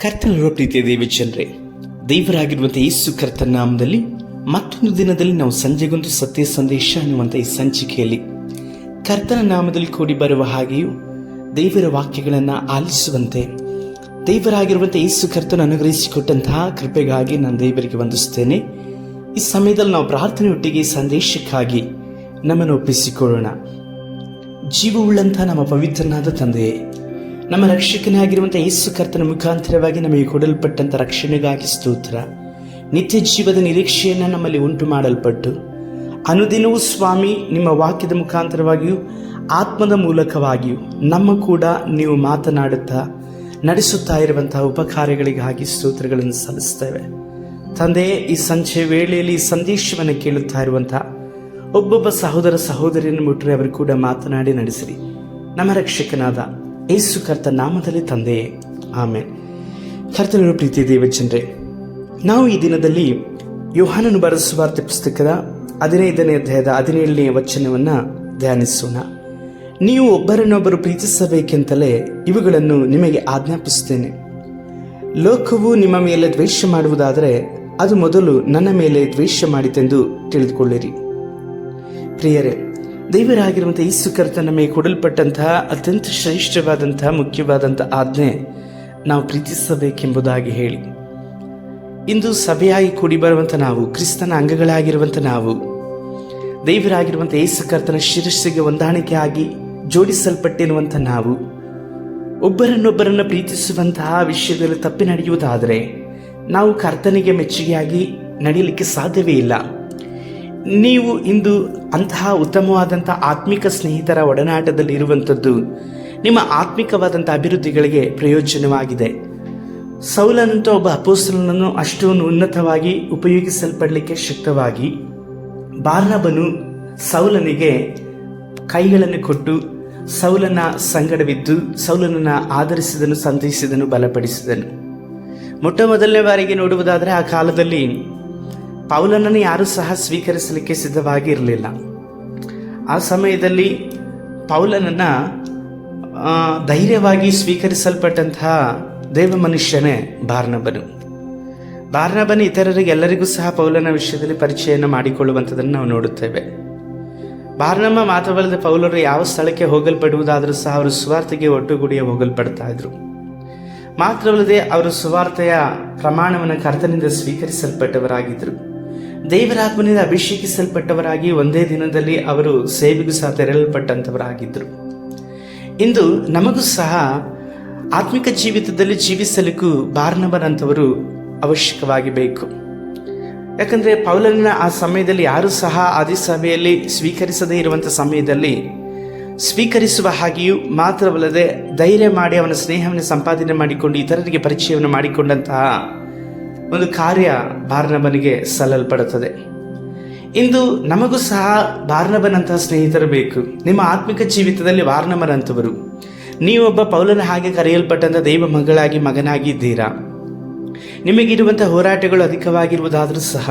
ಕರ್ತನ ಪ್ರೀತಿಯ ದೇವಜನರೇ, ದೇವರಾಗಿರುವಂಥ ಯೇಸು ಕರ್ತನ ನಾಮದಲ್ಲಿ ಮತ್ತೊಂದು ದಿನದಲ್ಲಿ ನಾವು ಸಂಜೆಗೊಂದು ಸತ್ಯ ಸಂದೇಶ ಅನ್ನುವಂಥ ಈ ಸಂಚಿಕೆಯಲ್ಲಿ ಕರ್ತನ ನಾಮದಲ್ಲಿ ಕೂಡಿ ಬರುವ ಹಾಗೆಯೂ ದೇವರ ವಾಕ್ಯಗಳನ್ನು ಆಲಿಸುವಂತೆ ದೇವರಾಗಿರುವಂಥ ಯೇಸು ಕರ್ತನ ಅನುಗ್ರಹಿಸಿಕೊಟ್ಟಂತಹ ಕೃಪೆಗಾಗಿ ನಾನು ದೇವರಿಗೆ ವಂದಿಸುತ್ತೇನೆ. ಈ ಸಮಯದಲ್ಲಿ ನಾವು ಪ್ರಾರ್ಥನೆಯೊಟ್ಟಿಗೆ ಸಂದೇಶಕ್ಕಾಗಿ ನಮ್ಮನ್ನು ಒಪ್ಪಿಸಿಕೊಳ್ಳೋಣ. ಜೀವವುಳ್ಳಂಥ ನಮ್ಮ ಪವಿತ್ರನಾದ ತಂದೆಯೇ, ನಮ್ಮ ರಕ್ಷಕನಾಗಿರುವಂಥ ಯೇಸು ಕರ್ತನ ಮುಖಾಂತರವಾಗಿ ನಮಗೆ ಕೊಡಲ್ಪಟ್ಟಂಥ ರಕ್ಷಣೆಗಾಗಿ ಸ್ತೋತ್ರ. ನಿತ್ಯ ಜೀವದ ನಿರೀಕ್ಷೆಯನ್ನು ನಮ್ಮಲ್ಲಿ ಉಂಟು ಮಾಡಲ್ಪಟ್ಟು ಅನುದಿನವೂ ಸ್ವಾಮಿ ನಿಮ್ಮ ವಾಕ್ಯದ ಮುಖಾಂತರವಾಗಿಯೂ ಆತ್ಮದ ಮೂಲಕವಾಗಿಯೂ ನಮ್ಮ ಕೂಡ ನೀವು ಮಾತನಾಡುತ್ತಾ ನಡೆಸುತ್ತಾ ಇರುವಂತಹ ಉಪಕಾರ್ಯಗಳಿಗಾಗಿ ಸ್ತೋತ್ರಗಳನ್ನು ಸಲ್ಲಿಸ್ತೇವೆ. ತಂದೆಯೇ, ಈ ಸಂಜೆ ವೇಳೆಯಲ್ಲಿ ಈ ಸಂದೇಶವನ್ನು ಕೇಳುತ್ತಾ ಇರುವಂತಹ ಒಬ್ಬೊಬ್ಬ ಸಹೋದರ ಸಹೋದರಿಯನ್ನು ಮುಟ್ಟರೆ ಅವರು ಕೂಡ ಮಾತನಾಡಿ ನಡೆಸಿರಿ. ನಮ್ಮ ರಕ್ಷಕನಾದ ಯೇಸು ಕರ್ತ ನಾಮದಲ್ಲಿ ತಂದೆಯೇ, ಆಮೇಲೆ. ಕರ್ತನ ಪ್ರೀತಿಯ ದೇವಜನರೇ, ನಾವು ಈ ದಿನದಲ್ಲಿ ಯೋಹಾನನು ಬರೆದ ಸುವಾರ್ತೆ ಪುಸ್ತಕದ 15ನೇ ಅಧ್ಯಾಯದ 17ನೇ ವಚನವನ್ನು ಧ್ಯಾನಿಸೋಣ. ನೀವು ಒಬ್ಬರನ್ನೊಬ್ಬರು ಪ್ರೀತಿಸಬೇಕೆಂತಲೇ ಇವುಗಳನ್ನು ನಿಮಗೆ ಆಜ್ಞಾಪಿಸುತ್ತೇನೆ. ಲೋಕವು ನಿಮ್ಮ ಮೇಲೆ ದ್ವೇಷ ಮಾಡುವುದಾದರೆ ಅದು ಮೊದಲು ನನ್ನ ಮೇಲೆ ದ್ವೇಷ ಮಾಡಿತೆಂದು ತಿಳಿದುಕೊಳ್ಳಿರಿ. ಪ್ರಿಯರೇ, ದೇವರಾಗಿರುವಂಥ ಯೇಸು ಕರ್ತ ನಮಗೆ ಕೊಡಲ್ಪಟ್ಟಂತಹ ಅತ್ಯಂತ ಶ್ರೇಷ್ಠವಾದಂತಹ ಮುಖ್ಯವಾದಂಥ ಆಜ್ಞೆ ನಾವು ಪ್ರೀತಿಸಬೇಕೆಂಬುದಾಗಿ ಹೇಳಿ. ಇಂದು ಸಭೆಯಾಗಿ ಕೂಡಿ ಬರುವಂಥ ನಾವು, ಕ್ರಿಸ್ತನ ಅಂಗಗಳಾಗಿರುವಂಥ ನಾವು, ದೇವರಾಗಿರುವಂಥ ಯೇಸು ಕರ್ತನ ಶಿರಸ್ಸಿಗೆ ಹೊಂದಾಣಿಕೆ ಆಗಿ ಜೋಡಿಸಲ್ಪಟ್ಟಿರುವಂಥ ನಾವು ಒಬ್ಬರನ್ನೊಬ್ಬರನ್ನು ಪ್ರೀತಿಸುವಂತಹ ವಿಷಯದಲ್ಲಿ ತಪ್ಪಿ ನಡೆಯುವುದಾದರೆ ನಾವು ಕರ್ತನಿಗೆ ಮೆಚ್ಚುಗೆಯಾಗಿ ನಡೆಯಲಿಕ್ಕೆ ಸಾಧ್ಯವೇ ಇಲ್ಲ. ನೀವು ಇಂದು ಅಂತಹ ಉತ್ತಮವಾದಂಥ ಆತ್ಮಿಕ ಸ್ನೇಹಿತರ ಒಡನಾಟದಲ್ಲಿ ಇರುವಂಥದ್ದು ನಿಮ್ಮ ಆತ್ಮಿಕವಾದಂಥ ಅಭಿವೃದ್ಧಿಗಳಿಗೆ ಪ್ರಯೋಜನವಾಗಿದೆ. ಸೌಲನಂತ ಒಬ್ಬ ಅಪೊಸ್ತಲನನ್ನು ಅಷ್ಟೊಂದು ಉನ್ನತವಾಗಿ ಉಪಯೋಗಿಸಲ್ಪಡಲಿಕ್ಕೆ ಶಕ್ತವಾಗಿ ಬಾರ್ನಬನು ಸೌಲನಿಗೆ ಕೈಗಳನ್ನು ಕೊಟ್ಟು ಸೌಲನ ಸಂಗಡವಿದ್ದು ಸೌಲನನ್ನು ಆಧರಿಸಿದನು, ಸಂತೈಸಿದನು, ಬಲಪಡಿಸಿದನು. ಮೊಟ್ಟ ಮೊದಲನೇ ಬಾರಿಗೆ ನೋಡುವುದಾದರೆ ಆ ಕಾಲದಲ್ಲಿ ಪೌಲನನ್ನು ಯಾರೂ ಸಹ ಸ್ವೀಕರಿಸಲಿಕ್ಕೆ ಸಿದ್ಧವಾಗಿ ಇರಲಿಲ್ಲ. ಆ ಸಮಯದಲ್ಲಿ ಪೌಲನನ್ನು ಧೈರ್ಯವಾಗಿ ಸ್ವೀಕರಿಸಲ್ಪಟ್ಟಂತಹ ದೇವ ಮನುಷ್ಯನೇ ಬಾರ್ನಬನು. ಇತರರಿಗೆ ಎಲ್ಲರಿಗೂ ಸಹ ಪೌಲನ ವಿಷಯದಲ್ಲಿ ಪರಿಚಯನ ಮಾಡಿಕೊಳ್ಳುವಂಥದ್ದನ್ನು ನಾವು ನೋಡುತ್ತೇವೆ. ಬಾರ್ನಬ ಮಾತ್ರವಲ್ಲದೆ ಪೌಲರು ಯಾವ ಸ್ಥಳಕ್ಕೆ ಹೋಗಲ್ಪಡುವುದಾದರೂ ಸಹ ಅವರು ಸುವಾರ್ತೆಗೆ ಒಟ್ಟುಗೂಡಿಯ ಹೋಗಲ್ಪಡ್ತಾ ಇದ್ರು. ಮಾತ್ರವಲ್ಲದೆ ಅವರು ಸುವಾರ್ತೆಯ ಪ್ರಮಾಣವನ್ನು ಕರ್ತನಿಂದ ಸ್ವೀಕರಿಸಲ್ಪಟ್ಟವರಾಗಿದ್ದರು. ದೇವರಾತ್ಮನಿಂದ ಅಭಿಷೇಕಿಸಲ್ಪಟ್ಟವರಾಗಿ ಒಂದೇ ದಿನದಲ್ಲಿ ಅವರು ಸೇವೆಗೂ ಸಹ ತೆರಳಲ್ಪಟ್ಟಂಥವರಾಗಿದ್ದರು. ಇಂದು ನಮಗೂ ಸಹ ಆತ್ಮಿಕ ಜೀವಿತದಲ್ಲಿ ಜೀವಿಸಲಿಕ್ಕೂ ಬಾರ್ನಬನಂಥವರು ಅವಶ್ಯಕವಾಗಿ ಬೇಕು. ಯಾಕಂದರೆ ಪೌಲನ ಆ ಸಮಯದಲ್ಲಿ ಯಾರೂ ಸಹ ಆದಿ ಸಭೆಯಲ್ಲಿ ಸ್ವೀಕರಿಸದೇ ಇರುವಂಥ ಸಮಯದಲ್ಲಿ ಸ್ವೀಕರಿಸುವ ಹಾಗೆಯೂ ಮಾತ್ರವಲ್ಲದೆ ಧೈರ್ಯ ಮಾಡಿ ಅವನ ಸ್ನೇಹವನ್ನು ಸಂಪಾದನೆ ಮಾಡಿಕೊಂಡು ಇತರರಿಗೆ ಪರಿಚಯವನ್ನು ಮಾಡಿಕೊಂಡಂತಹ ಒಂದು ಕಾರ್ಯ ಬಾರ್ನಬನಿಗೆ ಸಲ್ಲಲ್ಪಡುತ್ತದೆ. ಇಂದು ನಮಗೂ ಸಹ ಬಾರ್ನಬನಂತಹ ಸ್ನೇಹಿತರು ಬೇಕು. ನಿಮ್ಮ ಆತ್ಮಿಕ ಜೀವಿತದಲ್ಲಿ ಬಾರ್ನಬನಂತವರು, ನೀವೊಬ್ಬ ಪೌಲನ ಹಾಗೆ ಕರೆಯಲ್ಪಟ್ಟಂಥ ದೈವ ಮಗನಾಗಿ ಇದ್ದೀರಾ. ನಿಮಗಿರುವಂಥ ಹೋರಾಟಗಳು ಅಧಿಕವಾಗಿರುವುದಾದರೂ ಸಹ,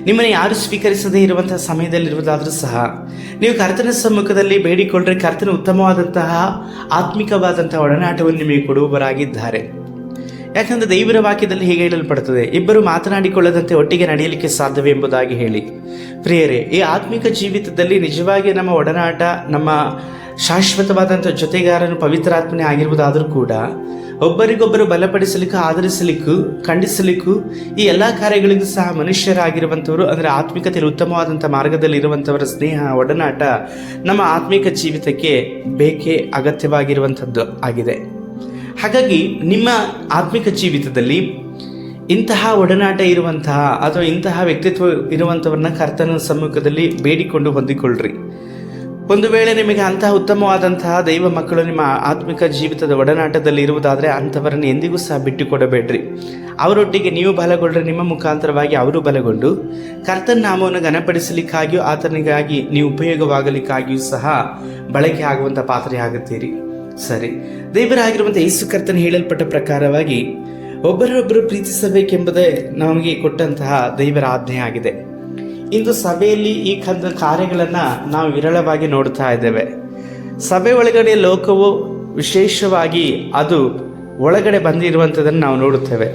ನಿಮ್ಮನ್ನು ಯಾರು ಸ್ವೀಕರಿಸದೇ ಇರುವಂತಹ ಸಮಯದಲ್ಲಿರುವುದಾದರೂ ಸಹ ನೀವು ಕರ್ತನ ಸಮ್ಮುಖದಲ್ಲಿ ಬೇಡಿಕೊಂಡ್ರೆ ಕರ್ತನ ಉತ್ತಮವಾದಂತಹ ಆತ್ಮಿಕವಾದಂತಹ ಒಡನಾಟವನ್ನು ನಿಮಗೆ ಕೊಡುವವರಾಗಿದ್ದಾರೆ. ಯಾಕಂದರೆ ದೇವರ ವಾಕ್ಯದಲ್ಲಿ ಹೀಗೆ ಹೇಳಲ್ಪಡುತ್ತದೆ, ಇಬ್ಬರು ಮಾತನಾಡಿಕೊಳ್ಳದಂತೆ ಒಟ್ಟಿಗೆ ನಡೆಯಲಿಕ್ಕೆ ಸಾಧ್ಯವೇ ಎಂಬುದಾಗಿ ಹೇಳಿ. ಪ್ರಿಯರೇ, ಈ ಆತ್ಮಿಕ ಜೀವಿತದಲ್ಲಿ ನಿಜವಾಗಿ ನಮ್ಮ ಒಡನಾಟ, ನಮ್ಮ ಶಾಶ್ವತವಾದಂಥ ಜೊತೆಗಾರನು ಪವಿತ್ರಾತ್ಮನೇ ಆಗಿರುವುದಾದರೂ ಕೂಡ ಒಬ್ಬರಿಗೊಬ್ಬರು ಬಲಪಡಿಸಲಿಕ್ಕೂ ಆಧರಿಸಲಿಕ್ಕೂ ಖಂಡಿಸಲಿಕ್ಕೂ ಈ ಎಲ್ಲ ಕಾರ್ಯಗಳಿಗೂ ಸಹ ಮನುಷ್ಯರಾಗಿರುವಂಥವರು, ಅಂದರೆ ಆತ್ಮಿಕತೆಯಲ್ಲಿ ಉತ್ತಮವಾದಂಥ ಮಾರ್ಗದಲ್ಲಿ ಇರುವಂಥವರ ಸ್ನೇಹ ಒಡನಾಟ ನಮ್ಮ ಆತ್ಮಿಕ ಜೀವಿತಕ್ಕೆ ಬೇಕೇ ಅಗತ್ಯವಾಗಿರುವಂಥದ್ದು ಆಗಿದೆ. ಹಾಗಾಗಿ ನಿಮ್ಮ ಆತ್ಮಿಕ ಜೀವಿತದಲ್ಲಿ ಇಂತಹ ಒಡನಾಟ ಇರುವಂತಹ ಅಥವಾ ಇಂತಹ ವ್ಯಕ್ತಿತ್ವ ಇರುವಂಥವ್ರನ್ನ ಕರ್ತನ ಸಮ್ಮುಖದಲ್ಲಿ ಬೇಡಿಕೊಂಡು ಹೊಂದಿಕೊಳ್ಳ್ರಿ. ಒಂದು ವೇಳೆ ನಿಮಗೆ ಅಂತಹ ಉತ್ತಮವಾದಂತಹ ದೈವ ಮಕ್ಕಳು ನಿಮ್ಮ ಆತ್ಮಿಕ ಜೀವಿತದ ಒಡನಾಟದಲ್ಲಿ ಇರುವುದಾದರೆ ಅಂಥವರನ್ನು ಎಂದಿಗೂ ಸಹ ಬಿಟ್ಟು ಕೊಡಬೇಡ್ರಿ. ಅವರೊಟ್ಟಿಗೆ ನೀವು ಬಲಗೊಳ್ಳ್ರೆ ನಿಮ್ಮ ಮುಖಾಂತರವಾಗಿ ಅವರು ಬಲಗೊಂಡು ಕರ್ತನ ನಾಮವನ್ನು ಘನಪಡಿಸಲಿಕ್ಕಾಗಿಯೂ ಆತನಿಗಾಗಿ ನೀವು ಉಪಯೋಗವಾಗಲಿಕ್ಕಾಗಿಯೂ ಸಹ ಬಳಕೆ ಆಗುವಂಥ ಪಾತ್ರೆ ಆಗುತ್ತೀರಿ. ಸರಿ, ದೇವರಾಗಿರುವಂಥ ಯೇಸು ಕರ್ತನ ಹೇಳಲ್ಪಟ್ಟ ಪ್ರಕಾರವಾಗಿ ಒಬ್ಬರೊಬ್ಬರು ಪ್ರೀತಿಸಬೇಕೆಂಬುದೇ ನಮಗೆ ಕೊಟ್ಟಂತಹ ದೇವರ ಆಜ್ಞೆ ಆಗಿದೆ. ಇಂದು ಸಭೆಯಲ್ಲಿ ಈ ಕಾರ್ಯಗಳನ್ನು ನಾವು ವಿರಳವಾಗಿ ನೋಡ್ತಾ ಇದ್ದೇವೆ. ಸಭೆ ಒಳಗಡೆ ಲೋಕವು ವಿಶೇಷವಾಗಿ ಅದು ಒಳಗಡೆ ಬಂದಿರುವಂಥದ್ದನ್ನು ನಾವು ನೋಡುತ್ತೇವೆ.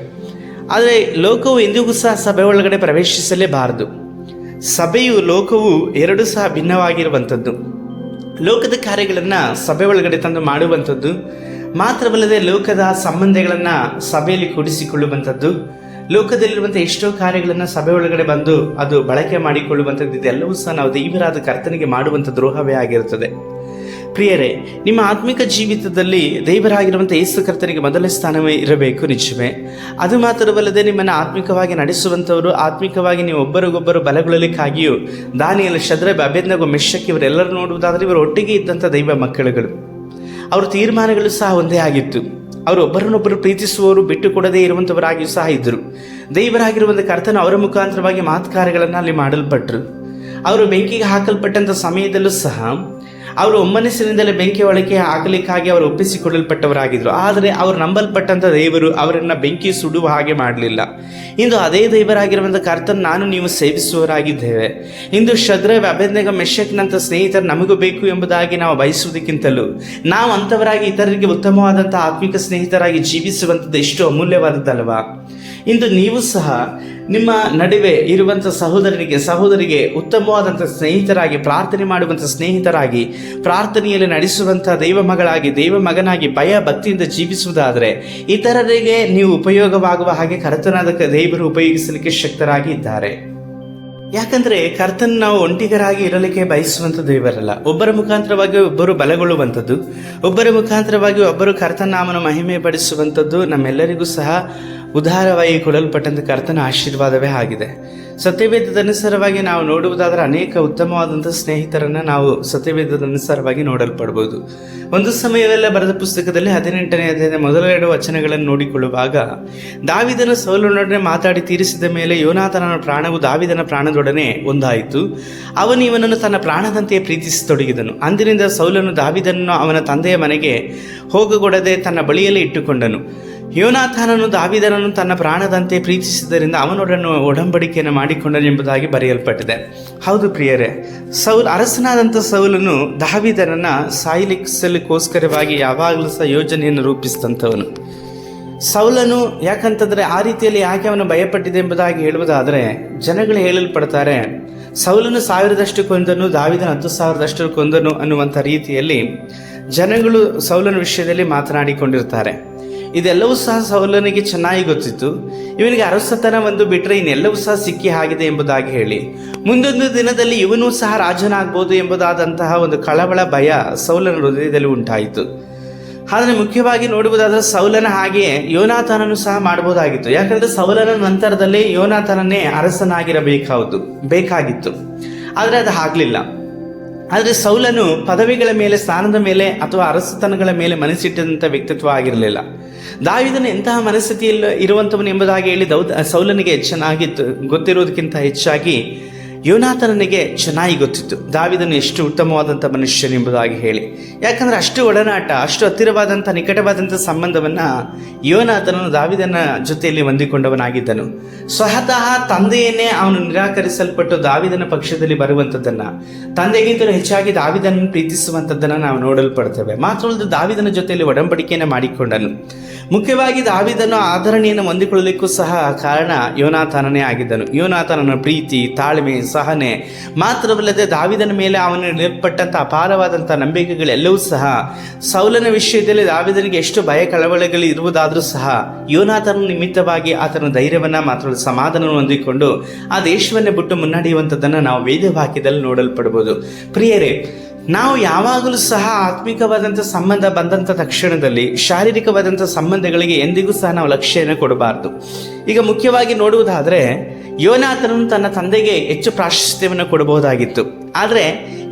ಆದರೆ ಲೋಕವು ಎಂದಿಗೂ ಸಹ ಸಭೆ ಒಳಗಡೆ ಪ್ರವೇಶಿಸಲೇಬಾರದು. ಸಭೆಯು ಲೋಕವು ಎರಡೂ ಸಹ ಭಿನ್ನವಾಗಿರುವಂಥದ್ದು. ಲೋಕದ ಕಾರ್ಯಗಳನ್ನು ಸಭೆ ಒಳಗಡೆ ತಂದು ಮಾಡುವಂಥದ್ದು ಮಾತ್ರವಲ್ಲದೆ ಲೋಕದ ಸಂಬಂಧಗಳನ್ನು ಸಭೆಯಲ್ಲಿ ಕೂಡಿಸಿಕೊಳ್ಳುವಂಥದ್ದು, ಲೋಕದಲ್ಲಿರುವಂಥ ಎಷ್ಟೋ ಕಾರ್ಯಗಳನ್ನು ಸಭೆ ಒಳಗಡೆ ಬಂದು ಅದು ಬಳಕೆ ಮಾಡಿಕೊಳ್ಳುವಂಥದ್ದು, ಇದೆಲ್ಲವೂ ಸಹ ನಾವು ದೇವರಾದ ಕರ್ತನಿಗೆ ಮಾಡುವಂಥ ದ್ರೋಹವೇ ಆಗಿರುತ್ತದೆ. ಪ್ರಿಯರೇ, ನಿಮ್ಮ ಆತ್ಮಿಕ ಜೀವಿತದಲ್ಲಿ ದೇವರಾಗಿರುವಂಥ ಯೇಸು ಕರ್ತನಿಗೆ ಮೊದಲ ಸ್ಥಾನವೇ ಇರಬೇಕು, ನಿಜವೇ. ಅದು ಮಾತ್ರವಲ್ಲದೆ ನಿಮ್ಮನ್ನು ಆತ್ಮಿಕವಾಗಿ ನಡೆಸುವಂಥವರು, ಆತ್ಮಿಕವಾಗಿ ನೀವು ಒಬ್ಬರಿಗೊಬ್ಬರು ಬಲಗೊಳ್ಳಲಿಕ್ಕಾಗಿಯೂ ದಾನಿಯೇಲ, ಶದ್ರಕ್, ಅಬೇದ್ನೆಗೋ, ಮೆಷಕ್ ಇವರೆಲ್ಲರೂ ನೋಡುವುದಾದರೆ ಇವರು ಒಟ್ಟಿಗೆ ಇದ್ದಂಥ ದೈವ ಮಕ್ಕಳುಗಳು. ಅವರ ತೀರ್ಮಾನಗಳು ಸಹ ಒಂದೇ ಆಗಿತ್ತು. ಅವರು ಒಬ್ಬರನ್ನೊಬ್ಬರು ಪ್ರೀತಿಸುವವರು, ಬಿಟ್ಟು ಕೊಡದೇ ಇರುವಂಥವರಾಗಿಯೂ ಸಹ ಇದ್ದರು. ದೇವರಾಗಿರುವಂಥ ಕರ್ತನು ಅವರ ಮುಖಾಂತರವಾಗಿ ಮಾತುಕಾರ್ಯಗಳನ್ನು ಅಲ್ಲಿ ಮಾಡಲ್ಪಟ್ಟರು. ಅವರು ಬೆಂಕಿಗೆ ಹಾಕಲ್ಪಟ್ಟಂಥ ಸಮಯದಲ್ಲೂ ಸಹ ಅವರು ಒಮ್ಮನಸ್ಸಿನಿಂದಲೇ ಬೆಂಕಿ ಒಳಗೆ ಹಾಕಲಿಕ್ಕಾಗಿ ಅವರು ಒಪ್ಪಿಸಿಕೊಳ್ಳಲ್ಪಟ್ಟವರಾಗಿದ್ದರು. ಆದರೆ ಅವರು ನಂಬಲ್ಪಟ್ಟಂಥ ದೇವರು ಅವರನ್ನು ಬೆಂಕಿ ಸುಡುವ ಹಾಗೆ ಮಾಡಲಿಲ್ಲ. ಇಂದು ಅದೇ ದೇವರಾಗಿರುವಂಥ ಕರ್ತನ ನಾನು ನೀವು ಸೇವಿಸುವವರಾಗಿದ್ದೇವೆ. ಇಂದು ಶದ್ರಕ್, ಅಬೇದ್ನೆಗೋ, ಮೆಷಕ್ನಂಥ ಸ್ನೇಹಿತರು ನಮಗೂ ಬೇಕು ಎಂಬುದಾಗಿ ನಾವು ಬಯಸುವುದಕ್ಕಿಂತಲೂ ನಾವು ಅಂಥವರಾಗಿ ಇತರರಿಗೆ ಉತ್ತಮವಾದಂಥ ಆತ್ಮಿಕ ಸ್ನೇಹಿತರಾಗಿ ಜೀವಿಸುವಂಥದ್ದು ಎಷ್ಟು ಅಮೂಲ್ಯವಾದದ್ದಲ್ವಾ. ಇಂದು ನೀವು ಸಹ ನಿಮ್ಮ ನಡುವೆ ಇರುವಂಥ ಸಹೋದರಿಗೆ ಉತ್ತಮವಾದಂಥ ಸ್ನೇಹಿತರಾಗಿ, ಪ್ರಾರ್ಥನೆ ಮಾಡುವಂಥ ಸ್ನೇಹಿತರಾಗಿ, ಪ್ರಾರ್ಥನೆಯಲ್ಲಿ ನಡೆಸುವಂಥ ದೈವ ಮಗಳಾಗಿ, ದೈವ ಮಗನಾಗಿ ಭಯ ಭಕ್ತಿಯಿಂದ ಜೀವಿಸುವುದಾದರೆ ಇತರರಿಗೆ ನೀವು ಉಪಯೋಗವಾಗುವ ಹಾಗೆ ಕರ್ತನಾದ ದೇವರು ಉಪಯೋಗಿಸಲಿಕ್ಕೆ ಶಕ್ತರಾಗಿ ಇದ್ದಾರೆ. ಯಾಕಂದರೆ ಕರ್ತನ ನಾವು ಒಂಟಿಗರಾಗಿ ಇರಲಿಕ್ಕೆ ಬಯಸುವಂಥ ದೇವರಲ್ಲ. ಒಬ್ಬರ ಮುಖಾಂತರವಾಗಿ ಒಬ್ಬರು ಬಲಗೊಳ್ಳುವಂಥದ್ದು, ಒಬ್ಬರ ಮುಖಾಂತರವಾಗಿ ಒಬ್ಬರು ಕರ್ತನ ನಾಮನ ಮಹಿಮೆ ಪಡಿಸುವಂಥದ್ದು ನಮ್ಮೆಲ್ಲರಿಗೂ ಸಹ ಉದಾರವಾಗಿ ಕೊಡಲ್ಪಟ್ಟಂಥ ಕರ್ತನ ಆಶೀರ್ವಾದವೇ ಆಗಿದೆ. ಸತ್ಯವೇದದ ಅನುಸಾರವಾಗಿ ನಾವು ನೋಡುವುದಾದರೆ ಅನೇಕ ಉತ್ತಮವಾದಂಥ ಸ್ನೇಹಿತರನ್ನು ನಾವು ಸತ್ಯವೇದದ ಅನುಸಾರವಾಗಿ ನೋಡಲ್ಪಡ್ಬೋದು. ಒಂದು ಸಮಯವೆಲ್ಲ ಬರೆದ ಪುಸ್ತಕದಲ್ಲಿ 18ನೇ ಅಧ್ಯಾಯದ ಮೊದಲ 2 ವಚನಗಳನ್ನು ನೋಡಿಕೊಳ್ಳುವಾಗ, ದಾವೀದನ ಸೌಲನೊಡನೆ ಮಾತಾಡಿ ತೀರಿಸಿದ ಮೇಲೆ ಯೋನಾಥನನ ಪ್ರಾಣವು ದಾವೀದನ ಪ್ರಾಣದೊಡನೆ ಒಂದಾಯಿತು. ಅವನು ಇವನನ್ನು ತನ್ನ ಪ್ರಾಣದಂತೆಯೇ ಪ್ರೀತಿಸತೊಡಗಿದನು. ಅಂದಿನಿಂದ ಸೌಲನು ದಾವೀದನನ್ನು ಅವನ ತಂದೆಯ ಮನೆಗೆ ಹೋಗಗೊಡದೆ ತನ್ನ ಬಳಿಯಲ್ಲೇ ಇಟ್ಟುಕೊಂಡನು. ಯೋನಾಥಾನನು ದಾವೀದನನ್ನು ತನ್ನ ಪ್ರಾಣದಂತೆ ಪ್ರೀತಿಸಿದ್ದರಿಂದ ಅವನೊಡನೆ ಒಡಂಬಡಿಕೆಯನ್ನು ಮಾಡಿಕೊಂಡನು ಎಂಬುದಾಗಿ ಬರೆಯಲ್ಪಟ್ಟಿದೆ. ಹೌದು ಪ್ರಿಯರೇ, ಅರಸನಾದಂಥ ಸೌಲನು ದಾವೀದನನ್ನು ಸಾಯಿಸಲಿಕ್ಕೋಸ್ಕರವಾಗಿ ಯಾವಾಗಲೂ ಸಹ ಯೋಜನೆಯನ್ನು ರೂಪಿಸಿದಂಥವನು. ಸೌಲನು ಯಾಕಂತಂದರೆ ಆ ರೀತಿಯಲ್ಲಿ ಯಾಕೆ ಅವನು ಭಯಪಟ್ಟಿದೆ ಎಂಬುದಾಗಿ ಹೇಳುವುದಾದರೆ, ಜನಗಳು ಹೇಳಲ್ಪಡ್ತಾರೆ ಸೌಲನು 1000 ಕೊಂದನು, ದಾವೀದನ 10,000 ಕೊಂದನು ಅನ್ನುವಂಥ ರೀತಿಯಲ್ಲಿ ಜನಗಳು ಸೌಲನ ವಿಷಯದಲ್ಲಿ ಮಾತನಾಡಿಕೊಂಡಿರ್ತಾರೆ. ಇದೆಲ್ಲವೂ ಸಹ ಸೌಲನಿಗೆ ಚೆನ್ನಾಗಿ ಗೊತ್ತಿತ್ತು. ಇವನಿಗೆ ಅರಸತನ ಒಂದು ಬಿಟ್ಟರೆ ಇನ್ನೆಲ್ಲವೂ ಸಹ ಸಿಕ್ಕಿ ಆಗಿದೆ ಎಂಬುದಾಗಿ ಹೇಳಿ ಮುಂದೊಂದು ದಿನದಲ್ಲಿ ಇವನೂ ಸಹ ರಾಜನಾಗ್ಬೋದು ಎಂಬುದಾದಂತಹ ಒಂದು ಕಳವಳ, ಭಯ ಸೌಲನ ಹೃದಯದಲ್ಲಿ ಉಂಟಾಯಿತು. ಆದರೆ ಮುಖ್ಯವಾಗಿ ನೋಡುವುದಾದರೆ ಸೌಲನ ಹಾಗೆಯೇ ಯೋನಾಥನನ್ನು ಸಹ ಮಾಡಬಹುದಾಗಿತ್ತು. ಯಾಕಂದರೆ ಸೌಲನ ನಂತರದಲ್ಲಿ ಯೋನಾಥನನ್ನೇ ಬೇಕಾಗಿತ್ತು. ಆದರೆ ಅದು ಆಗಲಿಲ್ಲ. ಆದರೆ ಸೌಲನು ಪದವಿಗಳ ಮೇಲೆ, ಸ್ಥಾನದ ಮೇಲೆ ಅಥವಾ ಅರಸತನಗಳ ಮೇಲೆ ಮನಸ್ಸಿಟ್ಟಂಥ ವ್ಯಕ್ತಿತ್ವ ಆಗಿರಲಿಲ್ಲ. ದಾವೀದನು ಎಂತಹ ಮನಸ್ಥಿತಿಯಲ್ಲಿ ಇರುವಂಥವನು ಎಂಬುದಾಗಿ ಹೇಳಿ ಸೌಲನಿಗೆ ಚೆನ್ನಾಗಿತ್ತು ಗೊತ್ತಿರೋದಕ್ಕಿಂತ ಹೆಚ್ಚಾಗಿ ಯೋನಾಥನನಿಗೆ ಚೆನ್ನಾಗಿ ಗೊತ್ತಿತ್ತು ದಾವೀದನು ಎಷ್ಟು ಉತ್ತಮವಾದಂಥ ಮನುಷ್ಯನೆಂಬುದಾಗಿ ಹೇಳಿ. ಯಾಕಂದರೆ ಅಷ್ಟು ಒಡನಾಟ, ಅಷ್ಟು ಹತ್ತಿರವಾದಂಥ ನಿಕಟವಾದಂಥ ಸಂಬಂಧವನ್ನು ಯೋನಾಥನನು ದಾವೀದನ ಜೊತೆಯಲ್ಲಿ ಹೊಂದಿಕೊಂಡವನಾಗಿದ್ದನು. ಸ್ವತಃ ತಂದೆಯನ್ನೇ ಅವನು ನಿರಾಕರಿಸಲ್ಪಟ್ಟು ದಾವೀದನ ಪಕ್ಷದಲ್ಲಿ ಬರುವಂಥದ್ದನ್ನು, ತಂದೆಗಿಂತಲೂ ಹೆಚ್ಚಾಗಿ ದಾವೀದನನ್ನು ಪ್ರೀತಿಸುವಂಥದ್ದನ್ನು ನಾವು ನೋಡಲ್ಪಡ್ತೇವೆ. ಮಾತ್ರವಲ್ಲದೆ ದಾವೀದನ ಜೊತೆಯಲ್ಲಿ ಒಡಂಬಡಿಕೆಯನ್ನು ಮಾಡಿಕೊಂಡನು. ಮುಖ್ಯವಾಗಿ ದಾವೀದನು ಆಧರಣೆಯನ್ನು ಹೊಂದಿಕೊಳ್ಳಲಿಕ್ಕೂ ಸಹ ಕಾರಣ ಯೋನಾಥನನೇ ಆಗಿದ್ದನು. ಯೋನಾಥನನ ಪ್ರೀತಿ, ತಾಳ್ಮೆ, ಸಹನೆ ಮಾತ್ರವಲ್ಲದೆ ದಾವೀದನ ಮೇಲೆ ಅವನು ನಿಲ್ಪಟ್ಟಂಥ ಅಪಾರವಾದಂಥ ನಂಬಿಕೆಗಳೆಲ್ಲವೂ ಸಹ ಸೌಲನ ವಿಷಯದಲ್ಲಿ ದಾವೀದನಿಗೆ ಎಷ್ಟು ಭಯ ಕಳವಳಗಳು ಇರುವುದಾದರೂ ಸಹ ಯೋನಾಥನ ನಿಮಿತ್ತವಾಗಿ ಆತನ ಧೈರ್ಯವನ್ನು ಮಾತ್ರ ಸಮಾಧಾನವನ್ನು ಹೊಂದಿಕೊಂಡು ಆ ದೇಶವನ್ನೇ ಬಿಟ್ಟು ಮುನ್ನಡೆಯುವಂಥದ್ದನ್ನು ನಾವು ವೇದವಾಕ್ಯದಲ್ಲಿ ನೋಡಲ್ಪಡ್ಬೋದು. ಪ್ರಿಯರೇ, ನಾವು ಯಾವಾಗಲೂ ಸಹ ಆತ್ಮಿಕವಾದಂಥ ಸಂಬಂಧ ಬಂದಂಥ ತಕ್ಷಣದಲ್ಲಿ ಶಾರೀರಿಕವಾದಂಥ ಸಂಬಂಧಗಳಿಗೆ ಎಂದಿಗೂ ಸಹ ನಾವು ಲಕ್ಷ್ಯವನ್ನು ಕೊಡಬಾರ್ದು. ಈಗ ಮುಖ್ಯವಾಗಿ ನೋಡುವುದಾದರೆ ಯೋನಾಥನನು ತನ್ನ ತಂದೆಗೆ ಹೆಚ್ಚು ಪ್ರಾಶಸ್ತ್ಯವನ್ನು ಕೊಡಬಹುದಾಗಿತ್ತು. ಆದರೆ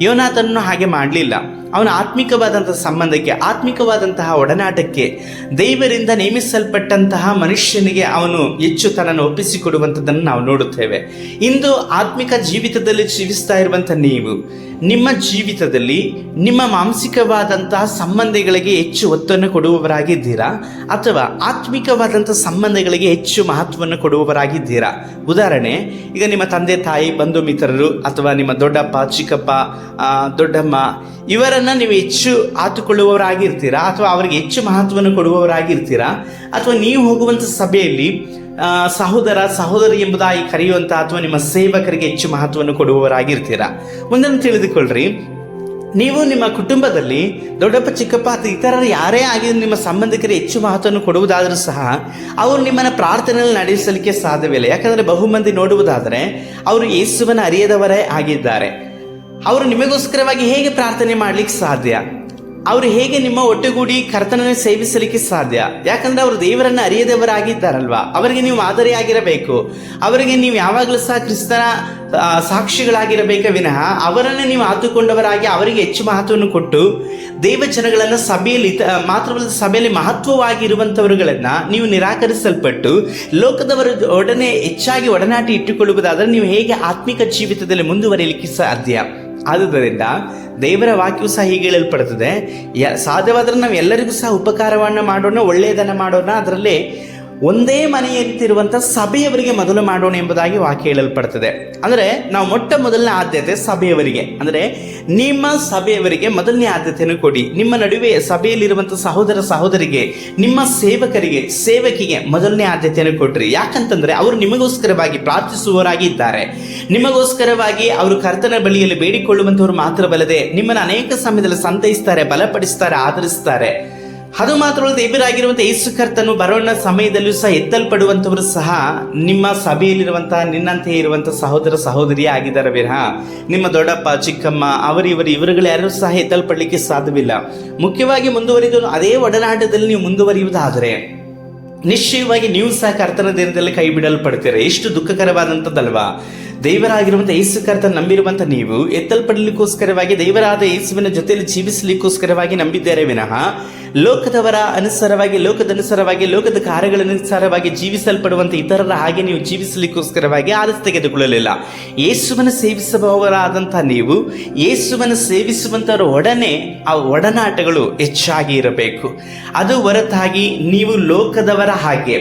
ಯೋನಾಥನನ್ನು ಹಾಗೆ ಮಾಡಲಿಲ್ಲ. ಅವನ ಆತ್ಮಿಕವಾದಂಥ ಸಂಬಂಧಕ್ಕೆ, ಆತ್ಮಿಕವಾದಂತಹ ಒಡನಾಟಕ್ಕೆ, ದೇವರಿಂದ ನೇಮಿಸಲ್ಪಟ್ಟಂತಹ ಮನುಷ್ಯನಿಗೆ ಅವನು ಹೆಚ್ಚು ತನ್ನನ್ನು ಒಪ್ಪಿಸಿಕೊಡುವಂಥದ್ದನ್ನು ನಾವು ನೋಡುತ್ತೇವೆ. ಇಂದು ಆತ್ಮಿಕ ಜೀವಿತದಲ್ಲಿ ಜೀವಿಸ್ತಾ ಇರುವಂಥ ನೀವು ನಿಮ್ಮ ಜೀವಿತದಲ್ಲಿ ನಿಮ್ಮ ಮಾನಸಿಕವಾದಂತಹ ಸಂಬಂಧಗಳಿಗೆ ಹೆಚ್ಚು ಒತ್ತನ್ನು ಕೊಡುವವರಾಗಿದ್ದೀರಾ ಅಥವಾ ಆತ್ಮಿಕವಾದಂಥ ಸಂಬಂಧಗಳಿಗೆ ಹೆಚ್ಚು ಮಹತ್ವವನ್ನು ಕೊಡುವವರಾಗಿದ್ದೀರಾ? ಉದಾಹರಣೆ, ಈಗ ನಿಮ್ಮ ತಂದೆ ತಾಯಿ, ಬಂಧು ಮಿತ್ರರು ಅಥವಾ ನಿಮ್ಮ ದೊಡ್ಡಪ್ಪ ಚಿಕ್ಕಪ್ಪ, ದೊಡ್ಡಮ್ಮ ಇವರನ್ನು ನೀವು ಹೆಚ್ಚು ಆತುಕೊಳ್ಳುವವರಾಗಿರ್ತೀರಾ ಅಥವಾ ಅವರಿಗೆ ಹೆಚ್ಚು ಮಹತ್ವವನ್ನು ಕೊಡುವವರಾಗಿರ್ತೀರಾ, ಅಥವಾ ನೀವು ಹೋಗುವಂಥ ಸಭೆಯಲ್ಲಿ ಸಹೋದರ ಸಹೋದರಿ ಎಂಬುದಾಗಿ ಕರೆಯುವಂಥ ಅಥವಾ ನಿಮ್ಮ ಸೇವಕರಿಗೆ ಹೆಚ್ಚು ಮಹತ್ವವನ್ನು ಕೊಡುವವರಾಗಿರ್ತೀರಾ? ಒಂದನ್ನು ತಿಳಿದುಕೊಳ್ಳ್ರಿ, ನೀವು ನಿಮ್ಮ ಕುಟುಂಬದಲ್ಲಿ ದೊಡ್ಡಪ್ಪ ಚಿಕ್ಕಪ್ಪ ಅಥವಾ ಇತರರು ಯಾರೇ ಆಗಿ ನಿಮ್ಮ ಸಂಬಂಧಿಕರಿಗೆ ಹೆಚ್ಚು ಮಹತ್ವವನ್ನು ಕೊಡುವುದಾದರೂ ಸಹ ಅವರು ನಿಮ್ಮನ್ನು ಪ್ರಾರ್ಥನೆಯಲ್ಲಿ ನಡೆಸಲಿಕ್ಕೆ ಸಾಧ್ಯವಿಲ್ಲ. ಯಾಕಂದರೆ ಬಹುಮಂದಿ ನೋಡುವುದಾದರೆ ಅವರು ಯೇಸುವನ್ನು ಅರಿಯದವರೇ ಆಗಿದ್ದಾರೆ. ಅವರು ನಿಮಗೋಸ್ಕರವಾಗಿ ಹೇಗೆ ಪ್ರಾರ್ಥನೆ ಮಾಡಲಿಕ್ಕೆ ಸಾಧ್ಯ? ಅವರು ಹೇಗೆ ನಿಮ್ಮ ಒಟ್ಟುಗೂಡಿ ಕರ್ತನನ್ನು ಸೇವಿಸಲಿಕ್ಕೆ ಸಾಧ್ಯ? ಯಾಕಂದ್ರೆ ಅವರು ದೇವರನ್ನು ಅರಿಯದವರಾಗಿದ್ದಾರಲ್ವಾ. ಅವರಿಗೆ ನೀವು ಮಾದರಿಯಾಗಿರಬೇಕು. ಅವರಿಗೆ ನೀವು ಯಾವಾಗಲೂ ಸಹ ಕ್ರಿಸ್ತನ ಸಾಕ್ಷಿಗಳಾಗಿರಬೇಕ ವಿನಃ ಅವರನ್ನು ನೀವು ಆತುಕೊಂಡವರಾಗಿ ಅವರಿಗೆ ಹೆಚ್ಚು ಮಹತ್ವವನ್ನು ಕೊಟ್ಟು ದೇವಜನಗಳನ್ನು ಸಭೆಯಲ್ಲಿ ಮಾತ್ರವಲ್ಲದೆ ಸಭೆಯಲ್ಲಿ ಮಹತ್ವವಾಗಿರುವಂಥವರುಗಳನ್ನು ನೀವು ನಿರಾಕರಿಸಲ್ಪಟ್ಟು ಲೋಕದವರ ಒಡನೆ ಹೆಚ್ಚಾಗಿ ಒಡನಾಟಿ ಇಟ್ಟುಕೊಳ್ಳುವುದಾದರೆ ನೀವು ಹೇಗೆ ಆತ್ಮಿಕ ಜೀವಿತದಲ್ಲಿ ಮುಂದುವರಿಯಲಿಕ್ಕೆ ಸಾಧ್ಯ? ಆದುದರಿಂದ ದೇವರ ವಾಕ್ಯವು ಸಹ ಹೀಗೆ ಹೇಳಲ್ಪಡುತ್ತದೆ, ಸಾಧ್ಯವಾದರೆ ನಾವು ಎಲ್ಲರಿಗೂ ಸಹ ಉಪಕಾರವನ್ನು ಮಾಡೋಣ, ಒಳ್ಳೆಯದನ್ನು ಮಾಡೋಣ, ಅದರಲ್ಲಿ ಒಂದೇ ಮನೆಯಂತಿರುವಂಥ ಸಭೆಯವರಿಗೆ ಮೊದಲು ಮಾಡೋಣ ಎಂಬುದಾಗಿ ವಾಕ್ಯ ಹೇಳಲ್ಪಡ್ತದೆ. ಅಂದರೆ ನಾವು ಮೊದಲನೇ ಆದ್ಯತೆ ಸಭೆಯವರಿಗೆ, ಅಂದರೆ ನಿಮ್ಮ ಸಭೆಯವರಿಗೆ ಮೊದಲನೇ ಆದ್ಯತೆಯನ್ನು ಕೊಡಿ. ನಿಮ್ಮ ನಡುವೆ ಸಭೆಯಲ್ಲಿರುವಂಥ ಸಹೋದರ ಸಹೋದರಿಗೆ, ನಿಮ್ಮ ಸೇವಕರಿಗೆ ಸೇವಕಿಗೆ ಮೊದಲನೇ ಆದ್ಯತೆಯನ್ನು ಕೊಡ್ರಿ. ಯಾಕಂತಂದರೆ ಅವರು ನಿಮಗೋಸ್ಕರವಾಗಿ ಪ್ರಾರ್ಥಿಸುವವರಾಗಿ ಇದ್ದಾರೆ. ನಿಮಗೋಸ್ಕರವಾಗಿ ಅವರು ಕರ್ತನ ಬಳಿಯಲ್ಲಿ ಬೇಡಿಕೊಳ್ಳುವಂಥವ್ರು ಮಾತ್ರವಲ್ಲದೆ ನಿಮ್ಮನ್ನು ಅನೇಕ ಸಮಯದಲ್ಲಿ ಸಂತೈಸ್ತಾರೆ, ಬಲಪಡಿಸ್ತಾರೆ, ಆದರಿಸ್ತಾರೆ. ಅದು ಮಾತ್ರವಲ್ಲ, ದೇವರಾಗಿರುವಂಥ ಯೇಸು ಕರ್ತನು ಬರೋಣ ಸಮಯದಲ್ಲೂ ಸಹ ಎತ್ತಲ್ಪಡುವಂಥವರು ಸಹ ನಿಮ್ಮ ಸಭೆಯಲ್ಲಿರುವಂತಹ ನಿನ್ನಂತೆಯೇ ಇರುವಂಥ ಸಹೋದರ ಸಹೋದರಿಯೇ ಆಗಿದ್ದಾರೆ ವಿನಃ ನಿಮ್ಮ ದೊಡ್ಡಪ್ಪ ಚಿಕ್ಕಮ್ಮ ಇವರುಗಳು ಯಾರೂ ಸಹ ಎತ್ತಲ್ಪಡಲಿಕ್ಕೆ ಸಾಧ್ಯವಿಲ್ಲ. ಮುಖ್ಯವಾಗಿ ಮುಂದುವರಿದು ಅದೇ ಒಡನಾಟದಲ್ಲಿ ನೀವು ಮುಂದುವರಿಯುವುದಾದರೆ ನಿಶ್ಚಯವಾಗಿ ನೀವು ಸಹ ಕರ್ತನ ದಿನದಲ್ಲಿ ಕೈ ಬಿಡಲ್ಪಡ್ತೀರ. ಎಷ್ಟು ದುಃಖಕರವಾದಂಥದ್ದಲ್ವಾ? ದೇವರಾಗಿರುವಂಥ ಯೇಸು ಕರ್ತನ ನಂಬಿರುವಂಥ ನೀವು ಎತ್ತಲ್ಪಡಲಿಕ್ಕೋಸ್ಕರವಾಗಿ ದೇವರಾದ ಯೇಸುವಿನ ಜೊತೆಯಲ್ಲಿ ಜೀವಿಸಲಿಕ್ಕೋಸ್ಕರವಾಗಿ ನಂಬಿದ್ದಾರೆ ವಿನಃ ಲೋಕದವರ ಅನುಸಾರವಾಗಿ ಲೋಕದ ಕಾರ್ಯಗಳನುಸಾರವಾಗಿ ಜೀವಿಸಲ್ಪಡುವಂಥ ಇತರರ ಹಾಗೆ ನೀವು ಜೀವಿಸಲಿಕ್ಕೋಸ್ಕರವಾಗಿ ಆರಿಸಿ ತೆಗೆದುಕೊಳ್ಳಲಿಲ್ಲ. ಯೇಸುವನ್ನು ಸೇವಿಸುವವರಾದಂಥ ನೀವು ಯೇಸುವನ್ನು ಸೇವಿಸುವಂಥವರ ಒಡನೆ ಆ ಒಡನಾಟಗಳು ಹೆಚ್ಚಾಗಿ ಇರಬೇಕು. ಅದು ಹೊರತಾಗಿ ನೀವು ಲೋಕದವರ ಹಾಗೆ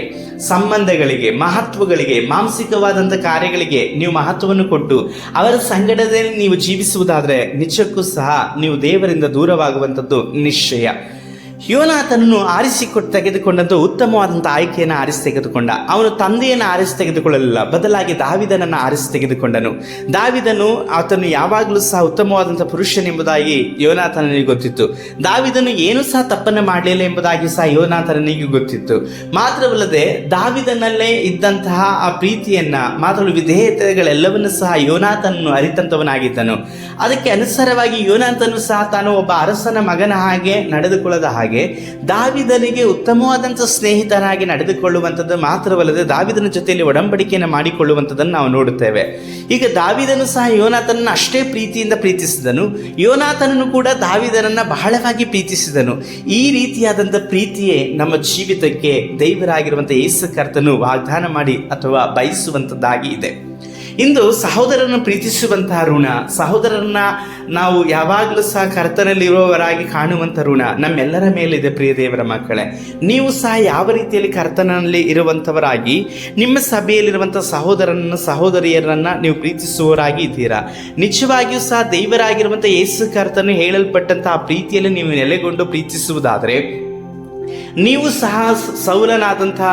ಸಂಬಂಧಗಳಿಗೆ, ಮಹತ್ವಗಳಿಗೆ, ಮಾನಸಿಕವಾದಂಥ ಕಾರ್ಯಗಳಿಗೆ ನೀವು ಮಹತ್ವವನ್ನು ಕೊಟ್ಟು ಅವರ ಸಂಗಡದಲ್ಲಿ ನೀವು ಜೀವಿಸುವುದಾದರೆ ನಿಜಕ್ಕೂ ಸಹ ನೀವು ದೇವರಿಂದ ದೂರವಾಗುವಂಥದ್ದು ನಿಶ್ಚಯ. ಯೋನಾಥನನ್ನು ತೆಗೆದುಕೊಂಡಂಥ ಉತ್ತಮವಾದಂಥ ಆಯ್ಕೆಯನ್ನು ಆರಿಸಿ ತೆಗೆದುಕೊಂಡ. ಅವನು ತಂದೆಯನ್ನು ಆರಿಸಿ ತೆಗೆದುಕೊಳ್ಳಲಿಲ್ಲ, ಬದಲಾಗಿ ದಾವಿದನನ್ನು ಆರಿಸಿ ತೆಗೆದುಕೊಂಡನು. ದಾವಿದನು ಆತನು ಯಾವಾಗಲೂ ಸಹ ಉತ್ತಮವಾದಂಥ ಪುರುಷನೆಂಬುದಾಗಿ ಯೋನಾಥನಿಗೆ ಗೊತ್ತಿತ್ತು. ದಾವಿದನು ಏನೂ ಸಹ ತಪ್ಪನ್ನು ಮಾಡಲಿಲ್ಲ ಎಂಬುದಾಗಿ ಸಹ ಯೋನಾಥನಿಗೆ ಗೊತ್ತಿತ್ತು. ಮಾತ್ರವಲ್ಲದೆ ದಾವಿದನಲ್ಲೇ ಇದ್ದಂತಹ ಆ ಪ್ರೀತಿಯನ್ನ ಮಾತ್ರವಲ್ಲ ವಿಧೇಯತೆಗಳೆಲ್ಲವನ್ನೂ ಸಹ ಯೋನಾಥನನ್ನು ಅರಿತಂತವನಾಗಿದ್ದನು. ಅದಕ್ಕೆ ಅನುಸಾರವಾಗಿ ಯೋನಾಥನು ಸಹ ತಾನು ಒಬ್ಬ ಅರಸನ ಮಗನ ಹಾಗೆ ನಡೆದುಕೊಳ್ಳದ ಹಾಗೆ ದಾವಿದನಿಗೆ ಉತ್ತಮವಾದಂಥ ಸ್ನೇಹಿತನಾಗಿ ನಡೆದುಕೊಳ್ಳುವಂಥದ್ದು ಮಾತ್ರವಲ್ಲದೆ ದಾವಿದನ ಜೊತೆಯಲ್ಲಿ ಒಡಂಬಡಿಕೆಯನ್ನು ಮಾಡಿಕೊಳ್ಳುವಂಥದ್ದನ್ನು ನಾವು ನೋಡುತ್ತೇವೆ. ಈಗ ದಾವಿದನು ಸಹ ಯೋನಾಥನನ್ನು ಅಷ್ಟೇ ಪ್ರೀತಿಯಿಂದ ಪ್ರೀತಿಸಿದನು. ಯೋನಾಥನನ್ನು ಕೂಡ ದಾವಿದನನ್ನು ಬಹಳವಾಗಿ ಪ್ರೀತಿಸಿದನು. ಈ ರೀತಿಯಾದಂಥ ಪ್ರೀತಿಯೇ ನಮ್ಮ ಜೀವಿತಕ್ಕೆ ದೇವರಾಗಿರುವಂಥ ಯೇಸು ಕರ್ತನು ವಾಗ್ದಾನ ಮಾಡಿ ಅಥವಾ ಬಯಸುವಂಥದ್ದಾಗಿ ಇದೆ. ಇಂದು ಸಹೋದರರನ್ನು ಪ್ರೀತಿಸುವಂತಹ ಋಣ, ಸಹೋದರರನ್ನ ನಾವು ಯಾವಾಗಲೂ ಸಹ ಕರ್ತನಲ್ಲಿರುವವರಾಗಿ ಕಾಣುವಂಥ ಋಣ ನಮ್ಮೆಲ್ಲರ ಮೇಲಿದೆ. ಪ್ರಿಯ ದೇವರ ಮಕ್ಕಳೇ, ನೀವು ಸಹ ಯಾವ ರೀತಿಯಲ್ಲಿ ಕರ್ತನಲ್ಲಿ ಇರುವಂಥವರಾಗಿ ನಿಮ್ಮ ಸಭೆಯಲ್ಲಿರುವಂಥ ಸಹೋದರಿಯರನ್ನು ನೀವು ಪ್ರೀತಿಸುವವರಾಗಿ ಇದ್ದೀರಾ? ನಿಜವಾಗಿಯೂ ಸಹ ದೇವರಾಗಿರುವಂಥ ಯೇಸು ಕರ್ತನು ಹೇಳಲ್ಪಟ್ಟಂಥ ಆ ಪ್ರೀತಿಯಲ್ಲಿ ನೀವು ನೆಲೆಗೊಂಡು ಪ್ರೀತಿಸುವುದಾದರೆ ನೀವು ಸಹ ಸೌಲನಾದಂತಹ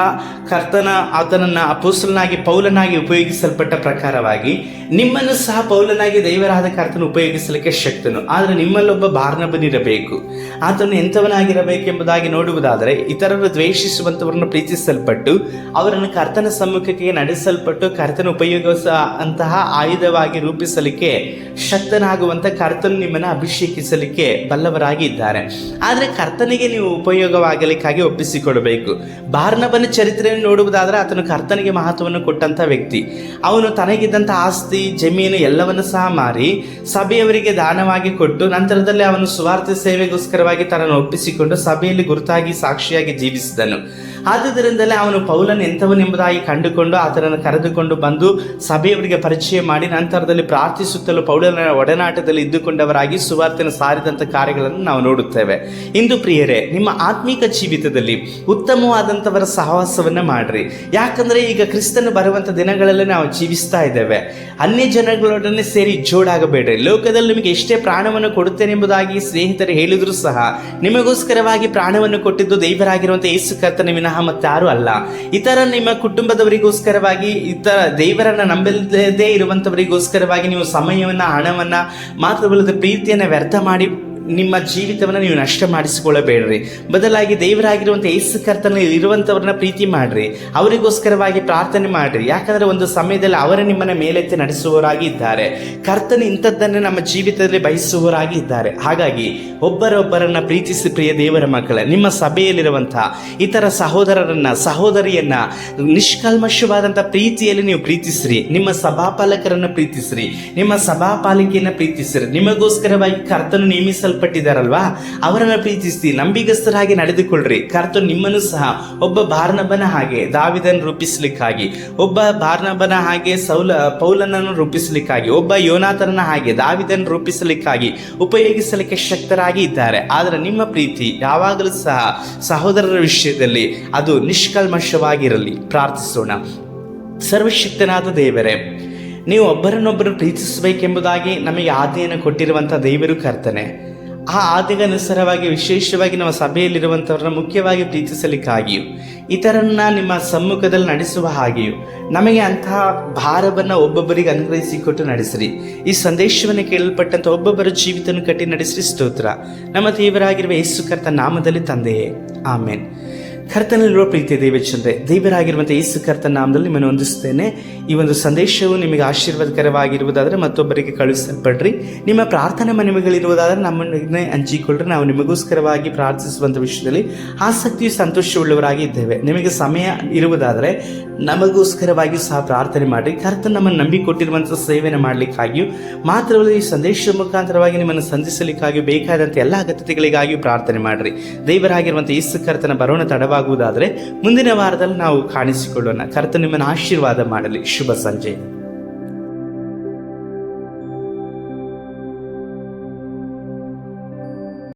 ಕರ್ತನ ಆತನನ್ನು ಅಪೊಸ್ತಲನಾಗಿ ಪೌಲನಾಗಿ ಉಪಯೋಗಿಸಲ್ಪಟ್ಟ ಪ್ರಕಾರವಾಗಿ ನಿಮ್ಮನ್ನು ಸಹ ಪೌಲನಾಗಿ ದೇವರಾದ ಕರ್ತನ ಉಪಯೋಗಿಸಲಿಕ್ಕೆ ಶಕ್ತನು. ಆದರೆ ನಿಮ್ಮಲ್ಲೊಬ್ಬ ಬಾರ್ನಬನಿರಬೇಕು. ಆತನು ಎಂಥವನಾಗಿರಬೇಕೆಂಬುದಾಗಿ ನೋಡುವುದಾದರೆ ಇತರರು ದ್ವೇಷಿಸುವಂಥವರನ್ನು ಪ್ರೀತಿಸಲ್ಪಟ್ಟು ಅವರನ್ನು ಕರ್ತನ ಸಮ್ಮುಖಕ್ಕೆ ನಡೆಸಲ್ಪಟ್ಟು ಕರ್ತನ ಉಪಯೋಗಿಸುವಂತಹ ಆಯುಧವಾಗಿ ರೂಪಿಸಲಿಕ್ಕೆ ಶಕ್ತನಾಗುವಂಥ ಕರ್ತನು ನಿಮ್ಮನ್ನು ಅಭಿಷೇಕಿಸಲಿಕ್ಕೆ ಬಲ್ಲವರಾಗಿ ಇದ್ದಾರೆ. ಆದರೆ ಕರ್ತನಿಗೆ ನೀವು ಉಪಯೋಗವಾಗಲಿಕ್ಕಾಗಿ ಒಪ್ಪಿಸಿಕೊಡಬೇಕು. ಬಾರ್ನಬನ ಚರಿತ್ರೆಯನ್ನು ನೋಡುವುದಾದರೆ ಆತನು ಕರ್ತನಿಗೆ ಮಹತ್ವವನ್ನು ಕೊಟ್ಟಂಥ ವ್ಯಕ್ತಿ. ಅವನು ತನಗಿದ್ದಂಥ ಆಸ್ತಿ ಜಮೀನು ಎಲ್ಲವನ್ನು ಸಹ ಮಾರಿ ಸಭೆಯವರಿಗೆ ದಾನವಾಗಿ ಕೊಟ್ಟು ನಂತರದಲ್ಲಿ ಅವನು ಸುವಾರ್ತೆ ಸೇವೆಗೋಸ್ಕರವಾಗಿ ತನ್ನನ್ನು ಒಪ್ಪಿಸಿಕೊಂಡು ಸಭೆಯಲ್ಲಿ ಗುರುತಾಗಿ ಸಾಕ್ಷಿಯಾಗಿ ಜೀವಿಸಿದನು. ಆದುದರಿಂದಲೇ ಅವನು ಪೌಲನ್ ಎಂಥವನೆಂಬುದಾಗಿ ಕಂಡುಕೊಂಡು ಆತನನ್ನು ಕರೆದುಕೊಂಡು ಬಂದು ಸಭೆಯವರಿಗೆ ಪರಿಚಯ ಮಾಡಿ ನಂತರದಲ್ಲಿ ಪ್ರಾರ್ಥಿಸುತ್ತಲೂ ಪೌಲನ ಒಡನಾಟದಲ್ಲಿ ಇದ್ದುಕೊಂಡವರಾಗಿ ಸುವಾರ್ತೆಯನ್ನು ಸಾರಿದಂಥ ಕಾರ್ಯಗಳನ್ನು ನಾವು ನೋಡುತ್ತೇವೆ. ಇಂದು ಪ್ರಿಯರೇ, ನಿಮ್ಮ ಆತ್ಮೀಕ ಜೀವಿತದಲ್ಲಿ ಉತ್ತಮವಾದಂಥವರ ಸಹವಾಸವನ್ನು ಮಾಡ್ರಿ. ಯಾಕಂದರೆ ಈಗ ಕ್ರಿಸ್ತನು ಬರುವಂಥ ದಿನಗಳಲ್ಲಿ ನಾವು ಜೀವಿಸ್ತಾ ಇದ್ದೇವೆ. ಅನ್ಯ ಜನಗಳೊಡನೆ ಸೇರಿ ಜೋಡಾಗಬೇಡ್ರಿ. ಲೋಕದಲ್ಲಿ ನಿಮಗೆ ಎಷ್ಟೇ ಪ್ರಾಣವನ್ನು ಕೊಡುತ್ತೇನೆ ಎಂಬುದಾಗಿ ಸ್ನೇಹಿತರು ಹೇಳಿದ್ರು ಸಹ ನಿಮಗೋಸ್ಕರವಾಗಿ ಪ್ರಾಣವನ್ನು ಕೊಟ್ಟಿದ್ದು ದೇವರಾಗಿರುವಂಥ ಯೇಸು ಕರ್ತನೇ ವಿನಃ ಮತ್ತಾರು ಅಲ್ಲ. ಇತರ ನಿಮ್ಮ ಕುಟುಂಬದವರಿಗೋಸ್ಕರವಾಗಿ, ಇತರ ದೇವರನ್ನ ನಂಬದೇ ಇರುವಂಥವರಿಗೋಸ್ಕರವಾಗಿ ನೀವು ಸಮಯವನ್ನ, ಹಣವನ್ನ, ಮಾತ್ರವಲ್ಲದ ಪ್ರೀತಿಯನ್ನು ವ್ಯರ್ಥ ಮಾಡಿ ನಿಮ್ಮ ಜೀವಿತವನ್ನು ನೀವು ನಷ್ಟ ಮಾಡಿಸಿಕೊಳ್ಳಬೇಡ್ರಿ. ಬದಲಾಗಿ ದೇವರಾಗಿರುವಂಥ ಯೇಸು ಕರ್ತನಲ್ಲಿ ಇರುವಂಥವ್ರನ್ನ ಪ್ರೀತಿ ಮಾಡ್ರಿ, ಅವರಿಗೋಸ್ಕರವಾಗಿ ಪ್ರಾರ್ಥನೆ ಮಾಡ್ರಿ. ಯಾಕಂದರೆ ಒಂದು ಸಮಯದಲ್ಲಿ ಅವರ ನಿಮ್ಮನ್ನ ಮೇಲೆತ್ತಿ ನಡೆಸುವವರಾಗಿ ಇದ್ದಾರೆ. ಕರ್ತನ ಇಂಥದ್ದನ್ನು ನಮ್ಮ ಜೀವಿತದಲ್ಲಿ ಬಯಸುವವರಾಗಿ ಇದ್ದಾರೆ. ಹಾಗಾಗಿ ಒಬ್ಬರೊಬ್ಬರನ್ನ ಪ್ರೀತಿಸಿ ಪ್ರಿಯ ದೇವರ ಮಕ್ಕಳೇ, ನಿಮ್ಮ ಸಭೆಯಲ್ಲಿರುವಂಥ ಇತರ ಸಹೋದರರನ್ನ, ಸಹೋದರಿಯನ್ನ ನಿಷ್ಕಲ್ಮಶವಾದಂಥ ಪ್ರೀತಿಯಲ್ಲಿ ನೀವು ಪ್ರೀತಿಸ್ರಿ. ನಿಮ್ಮ ಸಭಾಪಾಲಕರನ್ನು ಪ್ರೀತಿಸ್ರಿ, ನಿಮ್ಮ ಸಭಾಪಾಲಿಕೆಯನ್ನು ಪ್ರೀತಿಸ್ರಿ. ನಿಮಗೋಸ್ಕರವಾಗಿ ಕರ್ತನು ನೇಮಿಸಲ್ಪಟ್ಟಿದ್ದಾರಲ್ವಾ, ಅವರನ್ನ ಪ್ರೀತಿಸಿ ನಂಬಿಗಸ್ತರಾಗಿ ನಡೆದುಕೊಳ್ಳ್ರಿ. ಕರ್ತನು ನಿಮ್ಮನ್ನು ಸಹ ಒಬ್ಬ ಬಾರ್ನಬನ ಹಾಗೆ ದಾವಿದನ್ನು ರೂಪಿಸಲಿಕ್ಕಾಗಿ, ಒಬ್ಬ ಬಾರ್ನಬನ ಹಾಗೆ ಪೌಲನನ್ನು ರೂಪಿಸಲಿಕ್ಕಾಗಿ, ಒಬ್ಬ ಯೋನಾಥನ ಹಾಗೆ ದಾವಿದನ್ನು ರೂಪಿಸಲಿಕ್ಕಾಗಿ ಉಪಯೋಗಿಸಲಿಕ್ಕೆ ಶಕ್ತರಾಗಿ ಇದ್ದಾರೆ. ಆದರೆ ನಿಮ್ಮ ಪ್ರೀತಿ ಯಾವಾಗಲೂ ಸಹ ಸಹೋದರರ ವಿಷಯದಲ್ಲಿ ಅದು ನಿಷ್ಕಲ್ಮಶವಾಗಿರಲಿ. ಪ್ರಾರ್ಥಿಸೋಣ. ಸರ್ವಶಕ್ತನಾದ ದೇವರೇ, ನೀವು ಒಬ್ಬರನ್ನೊಬ್ಬರು ಪ್ರೀತಿಸಬೇಕೆಂಬುದಾಗಿ ನಮಗೆ ಆಜ್ಞೆಯನ್ನು ಕೊಟ್ಟಿರುವಂಥ ದೇವರು ಕರ್ತನೆ, ಆ ಆಜ್ಞೆಗೆ ಅನುಸಾರವಾಗಿ ವಿಶೇಷವಾಗಿ ನಮ್ಮ ಸಭೆಯಲ್ಲಿರುವಂಥವ್ರನ್ನ ಮುಖ್ಯವಾಗಿ ಪ್ರೀತಿಸಲಿಕ್ಕಾಗಿಯೂ, ಇತರನ್ನ ನಿಮ್ಮ ಸಮ್ಮುಖದಲ್ಲಿ ನಡೆಸುವ ಹಾಗೆಯೂ ನಮಗೆ ಅಂತಹ ಭಾರವನ್ನು ಒಬ್ಬೊಬ್ಬರಿಗೆ ಅನುಗ್ರಹಿಸಿಕೊಟ್ಟು ನಡೆಸಿರಿ. ಈ ಸಂದೇಶವನ್ನು ಕೇಳಲ್ಪಟ್ಟಂಥ ಒಬ್ಬೊಬ್ಬರ ಜೀವಿತವನ್ನು ಕಟ್ಟಿ ನಡೆಸಿರಿ. ಸ್ತೋತ್ರ ನಮ್ಮ ದೇವರಾಗಿರುವ ಯೇಸು ಕರ್ತ ನಾಮದಲ್ಲಿ ತಂದೆಯೇ, ಆಮೇನ್. ಕರ್ತನಲ್ಲಿರುವ ಪ್ರೀತಿಯ ದೇವಚಂದ್ರೆ, ದೇವರಾಗಿರುವಂಥ ಯೇಸು ಕರ್ತನ ನಾಮದಲ್ಲಿ ನಿಮ್ಮನ್ನು ವಂದಿಸುತ್ತೇನೆ. ಈ ಒಂದು ಸಂದೇಶವು ನಿಮಗೆ ಆಶೀರ್ವಾದಕರವಾಗಿರುವುದಾದರೆ ಮತ್ತೊಬ್ಬರಿಗೆ ಕಳುಹಿಸಲ್ಪಡ್ರಿ. ನಿಮ್ಮ ಪ್ರಾರ್ಥನಾ ಮನವಿಗಳಿರುವುದಾದರೆ ನಮ್ಮನ್ನೇ ಹಂಚಿಕೊಳ್ಳ್ರಿ. ನಾವು ನಿಮಗೋಸ್ಕರವಾಗಿ ಪ್ರಾರ್ಥಿಸುವಂಥ ವಿಷಯದಲ್ಲಿ ಆಸಕ್ತಿಯು ಸಂತೋಷವುಳ್ಳವರಾಗಿ ಇದ್ದೇವೆ. ನಿಮಗೆ ಸಮಯ ಇರುವುದಾದರೆ ನಮಗೋಸ್ಕರವಾಗಿಯೂ ಸಹ ಪ್ರಾರ್ಥನೆ ಮಾಡಿರಿ. ಕರ್ತನ ನಮ್ಮನ್ನು ನಂಬಿಕೊಟ್ಟಿರುವಂಥ ಸೇವೆಯನ್ನು ಮಾಡಲಿಕ್ಕಾಗಿಯೂ ಮಾತ್ರವಲ್ಲ, ಈ ಸಂದೇಶದ ಮುಖಾಂತರವಾಗಿ ನಿಮ್ಮನ್ನು ಸಂಧಿಸಲಿಕ್ಕಾಗಿಯೂ ಬೇಕಾದಂಥ ಎಲ್ಲ ಅಗತ್ಯತೆಗಳಿಗಾಗಿಯೂ ಪ್ರಾರ್ಥನೆ ಮಾಡಿರಿ. ದೇವರಾಗಿರುವಂಥ ಯೇಸು ಕರ್ತನ ಬರೋಣ ತಡವಾಗುವುದಾದರೆ ಮುಂದಿನ ವಾರದಲ್ಲಿ ನಾವು ಕಾಣಿಸಿಕೊಳ್ಳೋಣ. ಕರ್ತನ ನಿಮ್ಮನ್ನು ಆಶೀರ್ವಾದ ಮಾಡಲಿ. ಶುಭ ಸಂಜೆ.